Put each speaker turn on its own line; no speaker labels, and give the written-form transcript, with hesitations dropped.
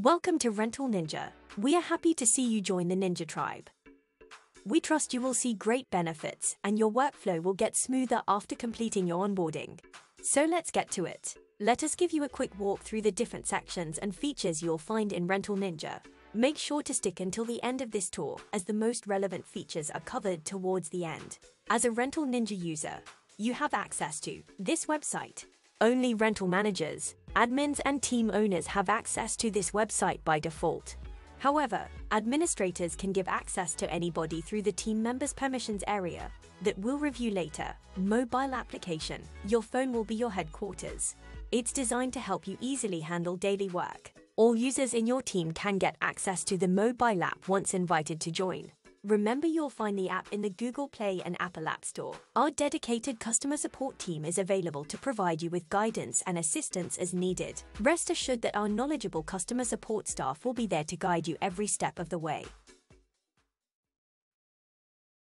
Welcome to Rental Ninja. We are happy to see you join the Ninja tribe. We trust you will see great benefits and your workflow will get smoother after completing your onboarding. So let's get to it. Let us give you a quick walk through the different sections and features you'll find in Rental Ninja. Make sure to stick until the end of this tour, as the most relevant features are covered towards the end. As a Rental Ninja user, you have access to this website. Only rental managers, admins and team owners have access to this website by default. However, administrators can give access to anybody through the team members permissions area that we'll review later. Mobile application. Your phone will be your headquarters. It's designed to help you easily handle daily work. All users in your team can get access to the mobile app once invited to join. Remember, you'll find the app in the Google Play and Apple App Store. Our dedicated customer support team is available to provide you with guidance and assistance as needed. Rest assured that our knowledgeable customer support staff will be there to guide you every step of the way.